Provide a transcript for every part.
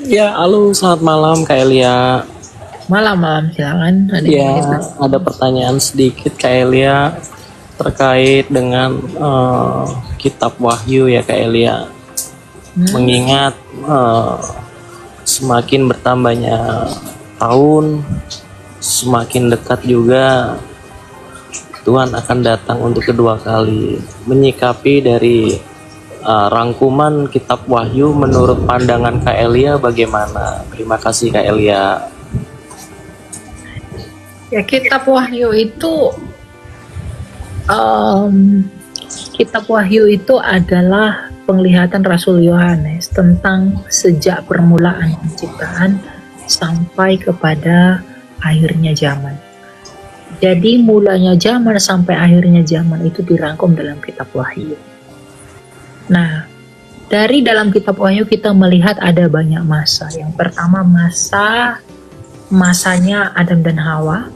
Ya, halo, selamat malam Kak Elia. Malam-malam silakan. Ada yang Ya, gitu. ada pertanyaan sedikit Kak Elia terkait dengan Kitab Wahyu ya Kak Elia. Hmm? Mengingat semakin bertambahnya tahun, semakin dekat juga Tuhan akan datang untuk kedua kali. Menyikapi dari rangkuman Kitab Wahyu menurut pandangan Kak Elia bagaimana? Terima kasih Kak Elia. Ya, em, Kitab Wahyu itu adalah penglihatan Rasul Yohanes tentang sejak permulaan penciptaan sampai kepada akhirnya zaman. Jadi mulanya zaman sampai akhirnya zaman itu dirangkum dalam Kitab Wahyu. Nah, dari dalam Kitab Wahyu kita melihat ada banyak masa. Yang pertama masanya Adam dan Hawa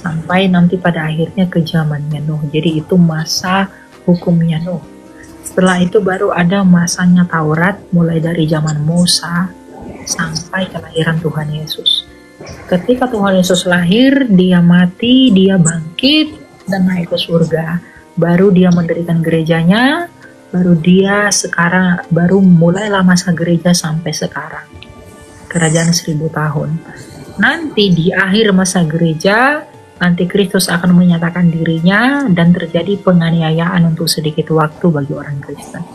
sampai nanti pada akhirnya ke zamannya Nuh. Jadi itu masa hukumnya Nuh. Setelah itu baru ada masanya Taurat, mulai dari zaman Musa sampai kelahiran Tuhan Yesus. Ketika Tuhan Yesus lahir, dia mati, dia bangkit dan naik ke surga. Baru dia mendirikan gerejanya, baru mulailah masa gereja sampai sekarang. Kerajaan 1000 tahun. Nanti di akhir masa gereja, Antikristus akan menyatakan dirinya dan terjadi penganiayaan untuk sedikit waktu bagi orang Kristen.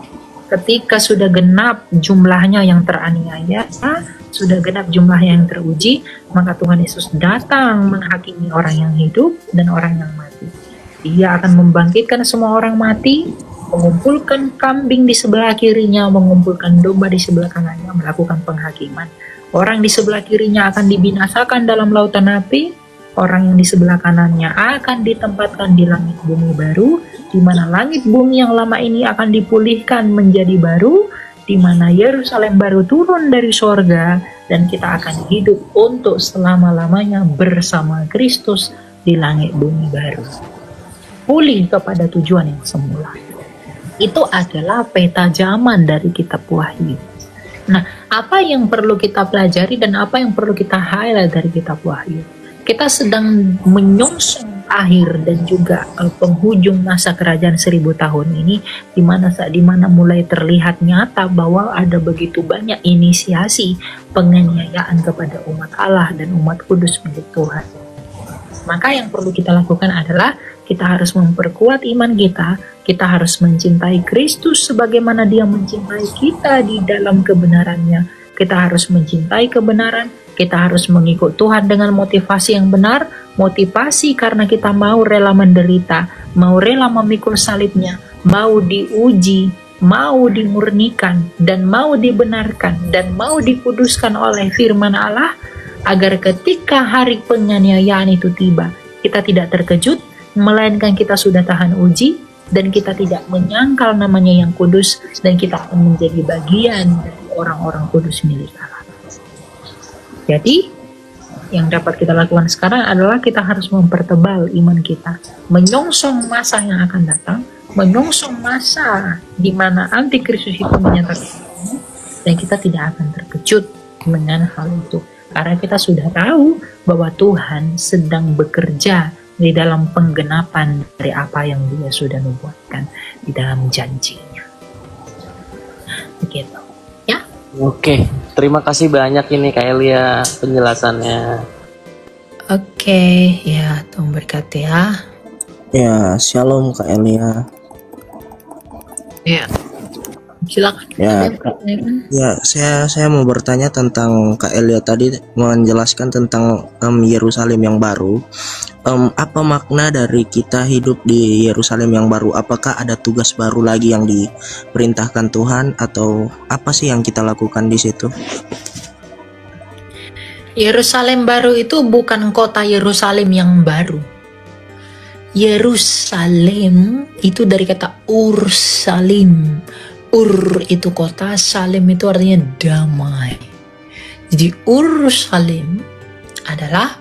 Ketika sudah genap jumlahnya yang teraniaya, sudah genap jumlahnya yang teruji, maka Tuhan Yesus datang menghakimi orang yang hidup dan orang yang mati. Dia akan membangkitkan semua orang mati, mengumpulkan kambing di sebelah kirinya, mengumpulkan domba di sebelah kanannya, melakukan penghakiman. Orang di sebelah kirinya akan dibinasakan dalam lautan api, orang yang di sebelah kanannya akan ditempatkan di langit bumi baru, di mana langit bumi yang lama ini akan dipulihkan menjadi baru, di mana Yerusalem baru turun dari sorga, dan kita akan hidup untuk selama-lamanya bersama Kristus di langit bumi baru. Pulih kepada tujuan yang semula. Itu adalah peta zaman dari Kitab Wahyu. Nah, apa yang perlu kita pelajari dan apa yang perlu kita highlight dari Kitab Wahyu? Kita sedang menyongsong akhir dan juga penghujung masa kerajaan 1000 tahun ini, di mana mulai terlihat nyata bahwa ada begitu banyak inisiasi penganiayaan kepada umat Allah dan umat kudus milik Tuhan. Maka yang perlu kita lakukan adalah kita harus memperkuat iman kita harus mencintai Kristus sebagaimana dia mencintai kita di dalam kebenarannya. Kita harus mencintai kebenaran, kita harus mengikut Tuhan dengan motivasi yang benar, motivasi karena kita mau rela menderita, mau rela memikul salibnya, mau diuji, mau dimurnikan, dan mau dibenarkan, dan mau dikuduskan oleh firman Allah, agar ketika hari penganiayaan itu tiba, kita tidak terkejut, melainkan kita sudah tahan uji, dan kita tidak menyangkal namanya yang kudus, dan kita akan menjadi bagian dari orang-orang kudus milik Allah. Jadi, yang dapat kita lakukan sekarang adalah kita harus mempertebal iman kita, menyongsong masa yang akan datang, menyongsong masa di mana antikristus itu menyatakan, dan kita tidak akan terkejut dengan hal itu, karena kita sudah tahu bahwa Tuhan sedang bekerja di dalam penggenapan dari apa yang dia sudah nubuatkan di dalam janjinya. Begitu. Ya. Oke, terima kasih banyak ini Kak Elia penjelasannya. Oke, ya Tuhan berkati ya. Ya, shalom Kak Elia. Ya. Silakan. Ya, saya mau bertanya tentang Kak Elia tadi menjelaskan tentang Yerusalem yang baru. Apa makna dari kita hidup di Yerusalem yang baru? Apakah ada tugas baru lagi yang diperintahkan Tuhan, atau apa sih yang kita lakukan di situ? Yerusalem baru itu bukan kota Yerusalem yang baru. Yerusalem itu dari kata Ursalim. Ur itu kota, Salim itu artinya damai. Jadi Ursalim adalah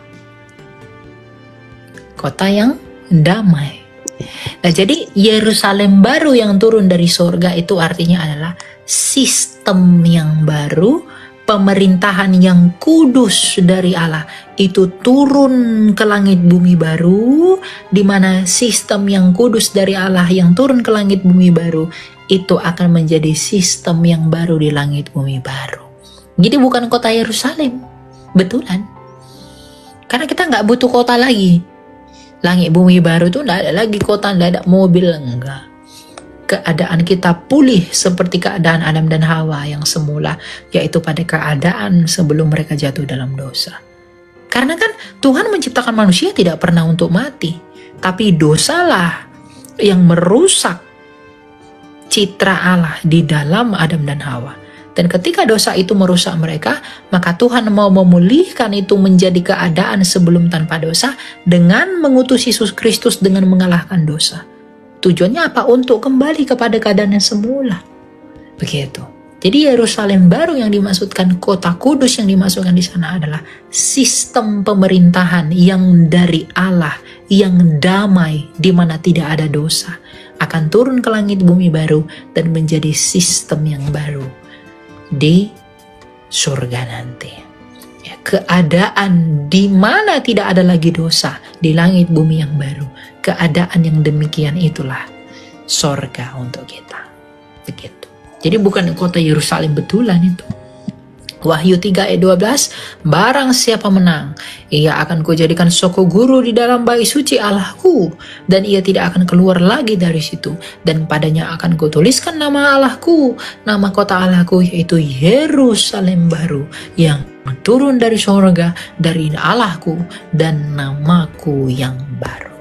kota yang damai. Nah, jadi Yerusalem baru yang turun dari surga itu artinya adalah sistem yang baru, pemerintahan yang kudus dari Allah itu turun ke langit bumi baru, di mana sistem yang kudus dari Allah yang turun ke langit bumi baru itu akan menjadi sistem yang baru di langit bumi baru. Jadi bukan kota Yerusalem, betulan. Karena kita nggak butuh kota lagi. Langit bumi baru itu nggak ada lagi kota, nggak ada mobil, enggak. Keadaan kita pulih seperti keadaan Adam dan Hawa yang semula, yaitu pada keadaan sebelum mereka jatuh dalam dosa. Karena kan Tuhan menciptakan manusia tidak pernah untuk mati, tapi dosalah yang merusak citra Allah di dalam Adam dan Hawa. Dan ketika dosa itu merusak mereka, maka Tuhan mau memulihkan itu menjadi keadaan sebelum tanpa dosa dengan mengutus Yesus Kristus dengan mengalahkan dosa. Tujuannya apa? Untuk kembali kepada keadaan yang semula. Begitu. Jadi Yerusalem baru yang dimaksudkan, kota kudus yang dimaksudkan di sana adalah sistem pemerintahan yang dari Allah, yang damai, di mana tidak ada dosa, akan turun ke langit bumi baru dan menjadi sistem yang baru di surga nanti. Ya, keadaan di mana tidak ada lagi dosa di langit bumi yang baru. Keadaan yang demikian itulah sorga untuk kita. Begitu. Jadi bukan kota Yerusalem betulan itu. Wahyu 3 ayat 12, barang siapa menang, ia akan kujadikan soko guru di dalam bait suci Allahku, dan ia tidak akan keluar lagi dari situ, dan padanya akan kutuliskan nama Allahku, nama kota Allahku, yaitu Yerusalem baru, yang turun dari surga, dari Allahku, dan namaku yang baru.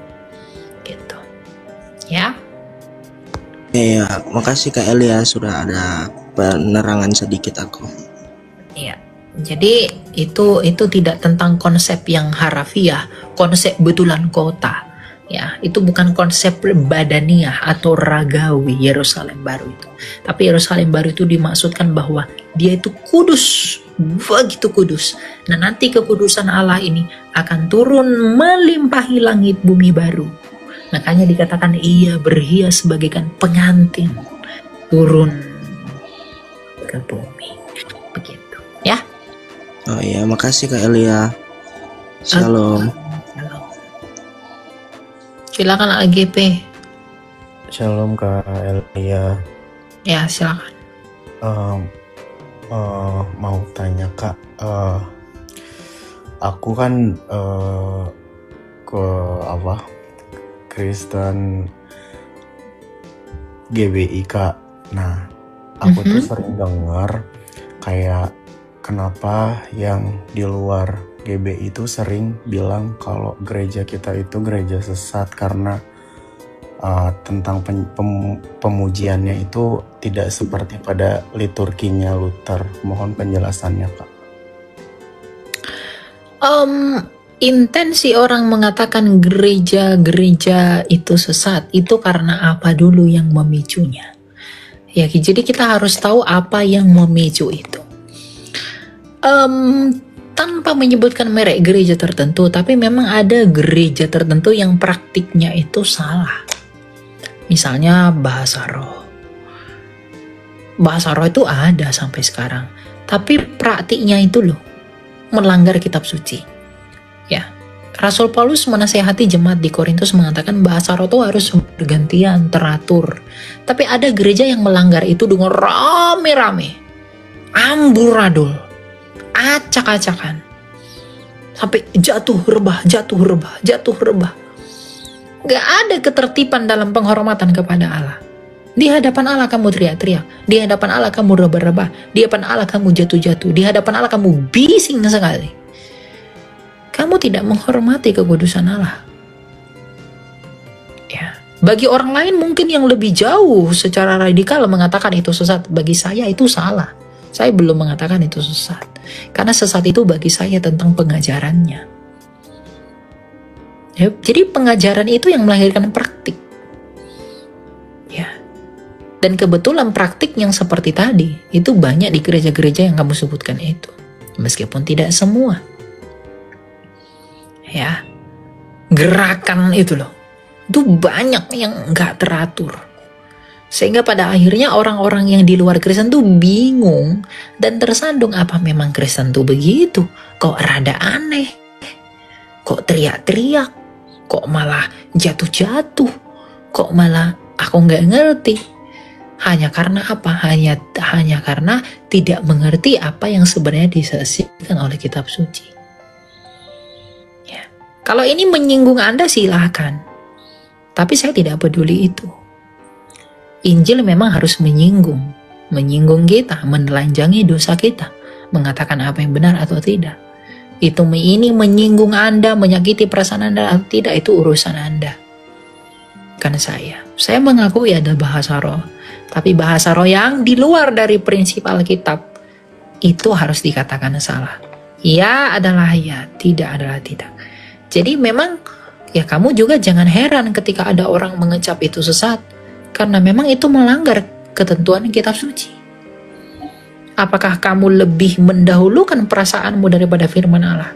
Gitu. Ya. Ya, makasih Kak Elia sudah ada penerangan sedikit aku. Iya. Jadi itu tidak tentang konsep yang harafiah, konsep betulan kota. Ya, itu bukan konsep badaniah atau ragawi Yerusalem baru itu. Tapi Yerusalem baru itu dimaksudkan bahwa dia itu kudus, begitu kudus. Nah, nanti kekudusan Allah ini akan turun melimpahi langit bumi baru. Makanya dikatakan ia berhias bagaikan pengantin turun ke bumi. Begitu, ya. Oh iya, makasih Kak Elia. Shalom. Shalom. Silakan AGP. Shalom Kak Elia. Ya, silakan. Mau tanya Kak, aku kan ke Kristen GBI Kak. Nah, aku tuh sering dengar kayak kenapa yang di luar GBI itu sering bilang kalau gereja kita itu gereja sesat karena tentang pemujiannya itu tidak seperti pada liturginya Luther. Mohon penjelasannya Kak. Intensi orang mengatakan gereja-gereja itu sesat itu karena apa dulu yang memicunya? Ya, jadi kita harus tahu apa yang memicu itu. Tanpa menyebutkan merek gereja tertentu, tapi memang ada gereja tertentu yang praktiknya itu salah. Misalnya bahasa roh. Bahasa roh itu ada sampai sekarang, tapi praktiknya itu loh melanggar kitab suci. Ya, Rasul Paulus menasehati jemaat di Korintus mengatakan bahasa roh itu harus bergantian, teratur. Tapi ada gereja yang melanggar itu dengan rame-rame, amburadul, acak-acakan, sampai jatuh rebah. Gak ada ketertiban dalam penghormatan kepada Allah. Di hadapan Allah kamu teriak-teriak, di hadapan Allah kamu rebah-rebah, di hadapan Allah kamu jatuh-jatuh, di hadapan Allah kamu bising sekali. Kamu tidak menghormati kekudusan Allah. Ya. Bagi orang lain mungkin yang lebih jauh secara radikal mengatakan itu sesat. Bagi saya itu salah. Saya belum mengatakan itu sesat. Karena sesat itu bagi saya tentang pengajarannya. Ya, jadi pengajaran itu yang melahirkan praktik. Ya. Dan kebetulan praktik yang seperti tadi itu banyak di gereja-gereja yang kamu sebutkan itu. Meskipun tidak semua. Ya, gerakan itu loh, itu banyak yang nggak teratur. Sehingga pada akhirnya orang-orang yang di luar Kristen tuh bingung dan tersandung, apa memang Kristen tuh begitu? Kok rada aneh? Kok teriak-teriak? Kok malah jatuh-jatuh? Kok malah aku nggak ngerti? Hanya karena apa? Hanya karena tidak mengerti apa yang sebenarnya disaksikan oleh kitab suci. Ya. Kalau ini menyinggung Anda silahkan. Tapi saya tidak peduli itu. Injil memang harus menyinggung kita, menelanjangi dosa kita, mengatakan apa yang benar atau tidak. Ini menyinggung Anda, menyakiti perasaan Anda atau tidak, itu urusan Anda. Kan saya mengakui ada bahasa roh, tapi bahasa roh yang di luar dari prinsip Alkitab itu harus dikatakan salah. Ya adalah ya, tidak adalah tidak. Jadi memang ya kamu juga jangan heran ketika ada orang mengecap itu sesat, karena memang itu melanggar ketentuan kitab suci. Apakah kamu lebih mendahulukan perasaanmu daripada firman Allah?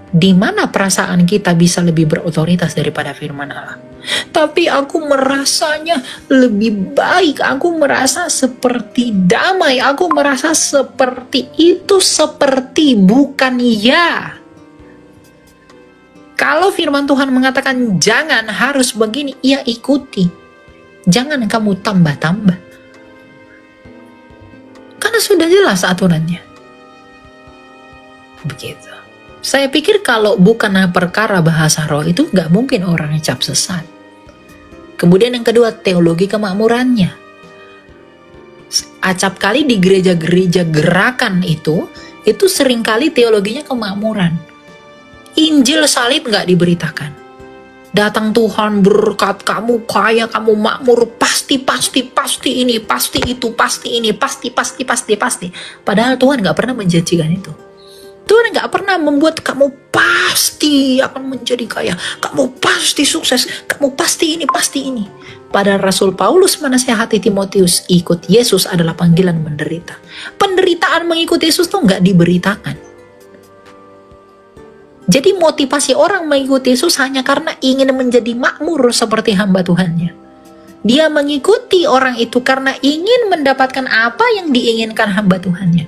Di mana perasaan kita bisa lebih berotoritas daripada firman Allah? Tapi aku merasanya lebih baik, aku merasa seperti damai, aku merasa seperti itu, seperti bukan ya. Kalau firman Tuhan mengatakan jangan, harus begini, ya ikuti. Jangan kamu tambah-tambah. Karena sudah jelas aturannya. Begitu. Saya pikir kalau bukan perkara bahasa roh itu nggak mungkin orang cap sesat. Kemudian yang kedua, teologi kemakmurannya. Acap kali di gereja-gereja gerakan itu seringkali teologinya kemakmuran. Injil salib nggak diberitakan. Datang Tuhan berkat, kamu kaya, kamu makmur, pasti ini, pasti itu, pasti ini, pasti. Padahal Tuhan nggak pernah menjanjikan itu. Tuhan nggak pernah membuat kamu pasti akan menjadi kaya, kamu pasti sukses, kamu pasti ini, pasti ini. Padahal Rasul Paulus menasihati Timotius, ikut Yesus adalah panggilan menderita. Penderitaan mengikut Yesus tuh nggak diberitakan. Jadi motivasi orang mengikuti Yesus hanya karena ingin menjadi makmur seperti hamba Tuhannya. Dia mengikuti orang itu karena ingin mendapatkan apa yang diinginkan hamba Tuhannya.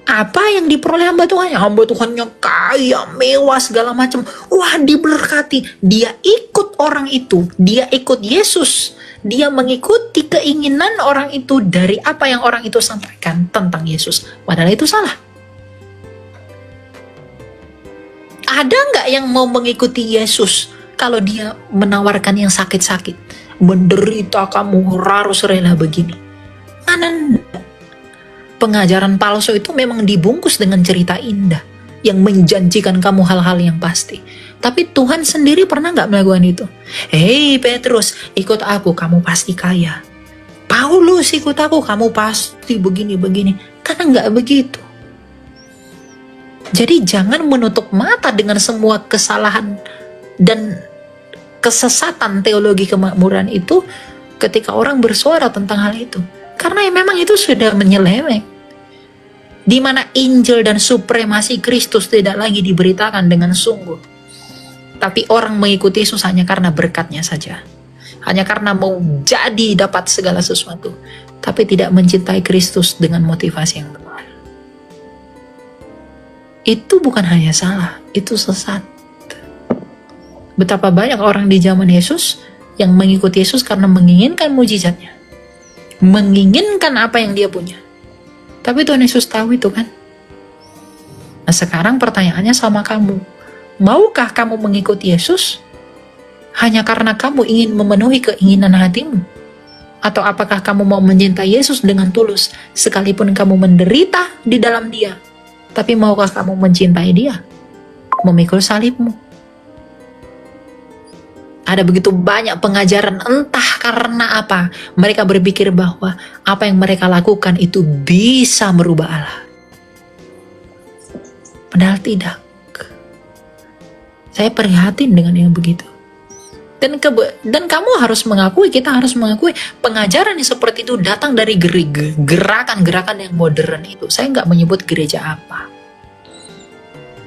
Apa yang diperoleh hamba Tuhannya? Hamba Tuhannya kaya, mewah, segala macam. Wah, diberkati. Dia ikut orang itu. Dia ikut Yesus. Dia mengikuti keinginan orang itu dari apa yang orang itu sampaikan tentang Yesus. Padahal itu salah. Ada nggak yang mau mengikuti Yesus kalau dia menawarkan yang sakit-sakit? Menderita kamu harus rela begini. Mana? Pengajaran palsu itu memang dibungkus dengan cerita indah yang menjanjikan kamu hal-hal yang pasti. Tapi Tuhan sendiri pernah nggak melakukan itu? Hei Petrus, ikut aku, kamu pasti kaya. Paulus, ikut aku, kamu pasti begini-begini. Karena nggak begitu. Jadi jangan menutup mata dengan semua kesalahan dan kesesatan teologi kemakmuran itu ketika orang bersuara tentang hal itu. Karena memang itu sudah menyeleweng. Di mana Injil dan supremasi Kristus tidak lagi diberitakan dengan sungguh. Tapi orang mengikuti Yesus hanya karena berkatnya saja. Hanya karena mau jadi dapat segala sesuatu. Tapi tidak mencintai Kristus dengan motivasi yang benar. Itu bukan hanya salah, itu sesat. Betapa banyak orang di zaman Yesus yang mengikuti Yesus karena menginginkan mujizatnya. Menginginkan apa yang dia punya. Tapi Tuhan Yesus tahu itu kan. Nah sekarang pertanyaannya sama kamu. Maukah kamu mengikuti Yesus hanya karena kamu ingin memenuhi keinginan hatimu? Atau apakah kamu mau mencintai Yesus dengan tulus sekalipun kamu menderita di dalam dia? Tapi maukah kamu mencintai dia? Memikul salibmu. Ada begitu banyak pengajaran, entah karena apa. Mereka berpikir bahwa apa yang mereka lakukan itu bisa merubah Allah. Padahal tidak. Saya prihatin dengan yang begitu. Dan kamu harus mengakui, kita harus mengakui pengajaran yang seperti itu datang dari gerakan-gerakan yang modern itu. Saya nggak menyebut gereja apa.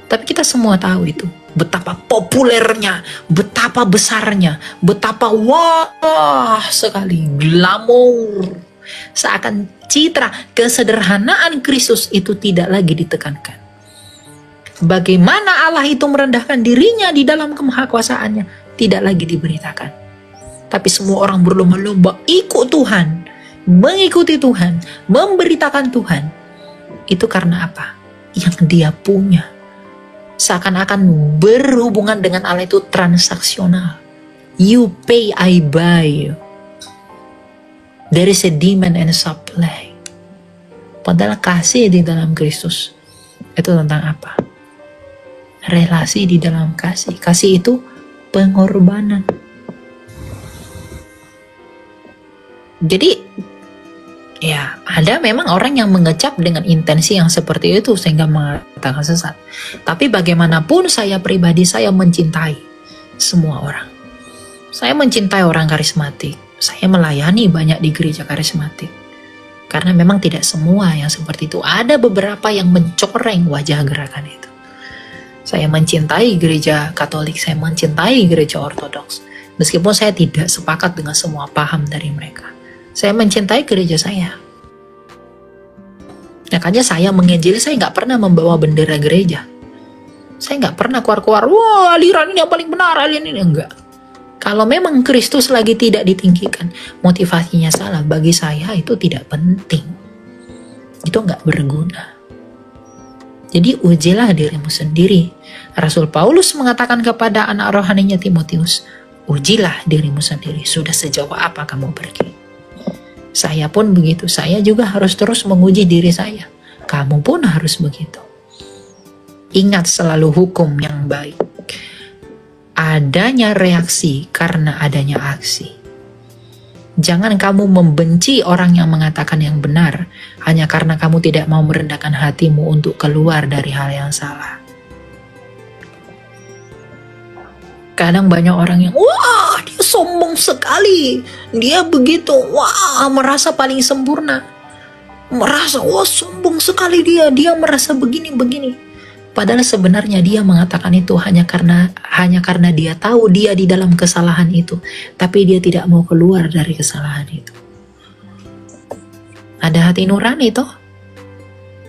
Tapi kita semua tahu itu, betapa populernya, betapa besarnya, betapa wah sekali, glamor. Seakan citra kesederhanaan Kristus itu tidak lagi ditekankan. Bagaimana Allah itu merendahkan dirinya di dalam kemahakuasaannya tidak lagi diberitakan. Tapi semua orang berlomba-lomba ikut Tuhan, mengikuti Tuhan, memberitakan Tuhan. Itu karena apa? Yang dia punya. Seakan-akan berhubungan dengan Allah itu transaksional. You pay, I buy you. There is a demand and a supply. Padahal kasih di dalam Kristus itu tentang apa? Relasi di dalam kasih. Kasih itu pengorbanan. Jadi ya, ada memang orang yang mengecap dengan intensi yang seperti itu sehingga mengatakan sesat. Tapi bagaimanapun saya pribadi, saya mencintai semua orang. Saya mencintai orang karismatik. Saya melayani banyak di gereja karismatik. Karena memang tidak semua yang seperti itu. Ada beberapa yang mencoreng wajah gerakan itu. Saya mencintai gereja Katolik, saya mencintai gereja Ortodoks. Meskipun saya tidak sepakat dengan semua paham dari mereka. Saya mencintai gereja saya. Makanya saya menginjili, saya nggak pernah membawa bendera gereja. Saya nggak pernah keluar-keluar, wah aliran ini yang paling benar, aliran ini enggak. Kalau memang Kristus lagi tidak ditinggikan, motivasinya salah, bagi saya itu tidak penting. Itu nggak berguna. Jadi ujilah dirimu sendiri. Rasul Paulus mengatakan kepada anak rohaninya Timotius, ujilah dirimu sendiri, sudah sejauh apa kamu pergi. Saya pun begitu, saya juga harus terus menguji diri saya. Kamu pun harus begitu. Ingat selalu hukum yang baik. Adanya reaksi karena adanya aksi. Jangan kamu membenci orang yang mengatakan yang benar hanya karena kamu tidak mau merendahkan hatimu untuk keluar dari hal yang salah. Kadang banyak orang yang, wah dia sombong sekali, dia begitu, wah merasa paling sempurna, merasa wah sombong sekali dia merasa begini-begini. Padahal sebenarnya dia mengatakan itu hanya karena dia tahu dia di dalam kesalahan itu, tapi dia tidak mau keluar dari kesalahan itu. Ada hati nurani toh,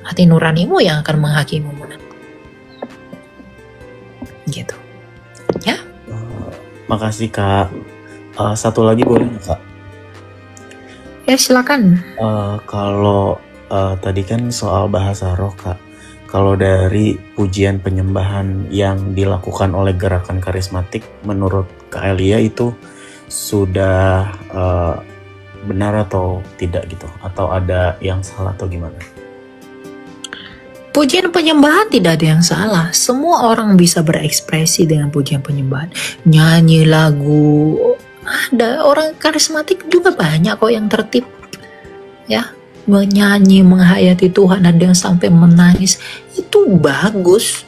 hati nuranimu yang akan menghakimimu. Gitu, ya. Makasih Kak. Satu lagi boleh nggak Kak? Ya silakan. Kalau tadi kan soal bahasa roh Kak. Kalau dari pujian penyembahan yang dilakukan oleh gerakan karismatik, menurut Kak Elia itu sudah benar atau tidak gitu? Atau ada yang salah atau gimana? Pujian penyembahan tidak ada yang salah. Semua orang bisa berekspresi dengan pujian penyembahan. Nyanyi lagu. Ada orang karismatik juga banyak kok yang tertib. Ya, menyanyi, menghayati Tuhan, ada yang sampai menangis. Itu bagus.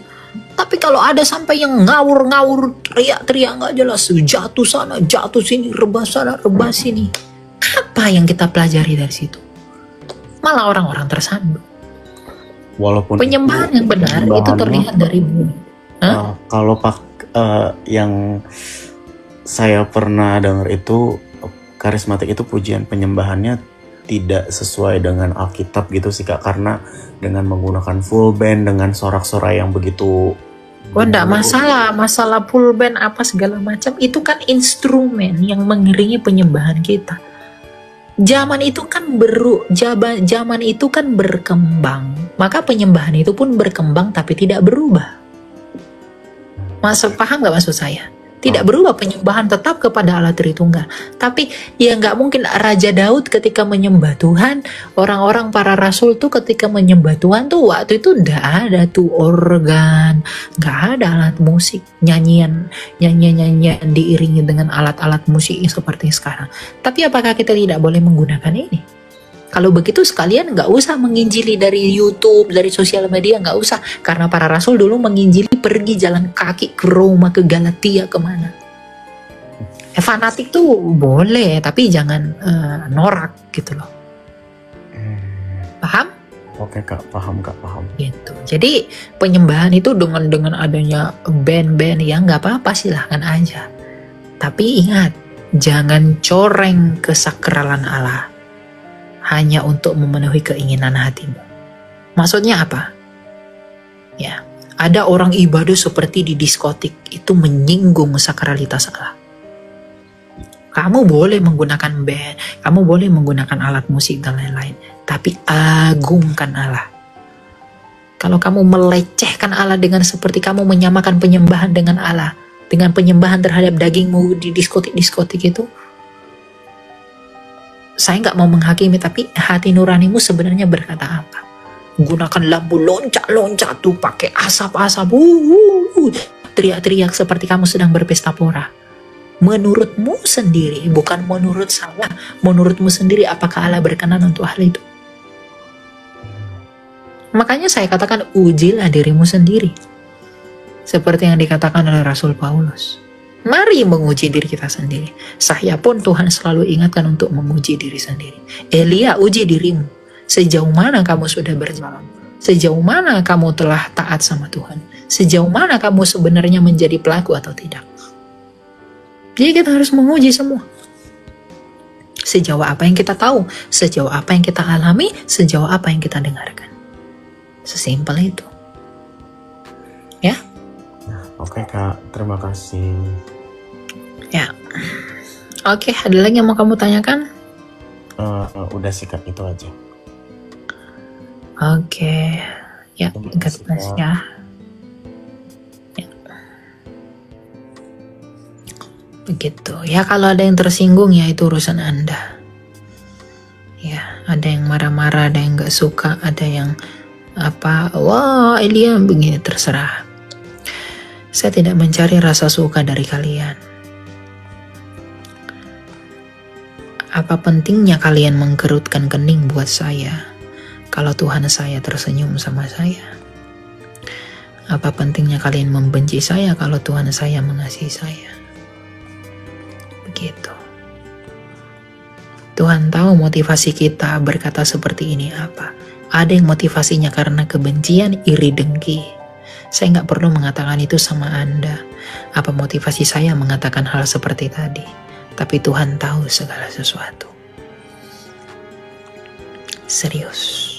Tapi kalau ada sampai yang ngawur-ngawur, teriak-teriak nggak jelas, jatuh sana, jatuh sini, rebah sana, rebah sini. Apa yang kita pelajari dari situ? Malah orang-orang tersandung. Walaupun penyembahan yang benar itu terlihat dari bumi. Kalau yang saya pernah dengar itu karismatik itu pujian penyembahannya tidak sesuai dengan Alkitab gitu sih Kak, karena dengan menggunakan full band dengan sorak-sorai yang begitu. Oh enggak masalah full band apa segala macam, itu kan instrumen yang mengiringi penyembahan kita. Zaman itu kan berkembang, maka penyembahan itu pun berkembang tapi tidak berubah. Paham nggak maksud saya? Tidak berubah, penyembahan tetap kepada Allah Tritunggal. Tapi ya nggak mungkin Raja Daud ketika menyembah Tuhan, orang-orang para rasul tuh ketika menyembah Tuhan tuh waktu itu nggak ada tuh organ, nggak ada alat musik, nyanyian diiringi dengan alat-alat musik seperti sekarang. Tapi apakah kita tidak boleh menggunakan ini? Kalau begitu sekalian nggak usah menginjili dari YouTube, dari sosial media, nggak usah. Karena para rasul dulu menginjili pergi jalan kaki ke Roma, ke Galatia, kemana. Fanatik tuh boleh, tapi jangan norak gitu loh. Paham? Oke Kak, paham Kak, paham. Gitu. Jadi penyembahan itu dengan adanya band-band ya nggak apa-apa, silahkan aja. Tapi ingat, jangan coreng kesakralan Allah hanya untuk memenuhi keinginan hatimu. Maksudnya apa? Ya, ada orang ibadah seperti di diskotik, itu menyinggung sakralitas Allah. Kamu boleh menggunakan band, kamu boleh menggunakan alat musik dan lain-lain, tapi agungkan Allah. Kalau kamu melecehkan Allah dengan seperti kamu menyamakan penyembahan dengan Allah, dengan penyembahan terhadap dagingmu di diskotik-diskotik itu, saya nggak mau menghakimi, tapi hati nuranimu sebenarnya berkata apa? Gunakan lampu loncat-loncat tuh, pakai asap-asap, teriak-teriak seperti kamu sedang berpesta pora. Menurutmu sendiri, bukan menurut saya, menurutmu sendiri apakah Allah berkenan untuk hal itu? Makanya saya katakan ujilah dirimu sendiri. Seperti yang dikatakan oleh Rasul Paulus. Mari menguji diri kita sendiri. Saya pun Tuhan selalu ingatkan untuk menguji diri sendiri. Elia, uji dirimu. Sejauh mana kamu sudah berjalan? Sejauh mana kamu telah taat sama Tuhan? Sejauh mana kamu sebenarnya menjadi pelaku atau tidak? Jadi kita harus menguji semua. Sejauh apa yang kita tahu, sejauh apa yang kita alami, sejauh apa yang kita dengarkan. Sesimpel itu. Ya. Oke Kak, terima kasih. Ya. Oke, ada lagi yang mau kamu tanyakan? Udah sih Kak, itu aja. Oke. Ya, Terima ingat kasih, mas Kak. ya. Ya. Begitu. Ya, kalau ada yang tersinggung ya itu urusan Anda. Ya, ada yang marah-marah, ada yang gak suka, ada yang wah Elia begini, terserah. Saya tidak mencari rasa suka dari kalian. Apa pentingnya kalian mengkerutkan kening buat saya kalau Tuhan saya tersenyum sama saya? Apa pentingnya kalian membenci saya kalau Tuhan saya mengasihi saya? Begitu. Tuhan tahu motivasi kita berkata seperti ini apa. Ada yang motivasinya karena kebencian, iri, dengki. Saya nggak perlu mengatakan itu sama Anda. Apa motivasi saya mengatakan hal seperti tadi? Tapi Tuhan tahu segala sesuatu. Serius.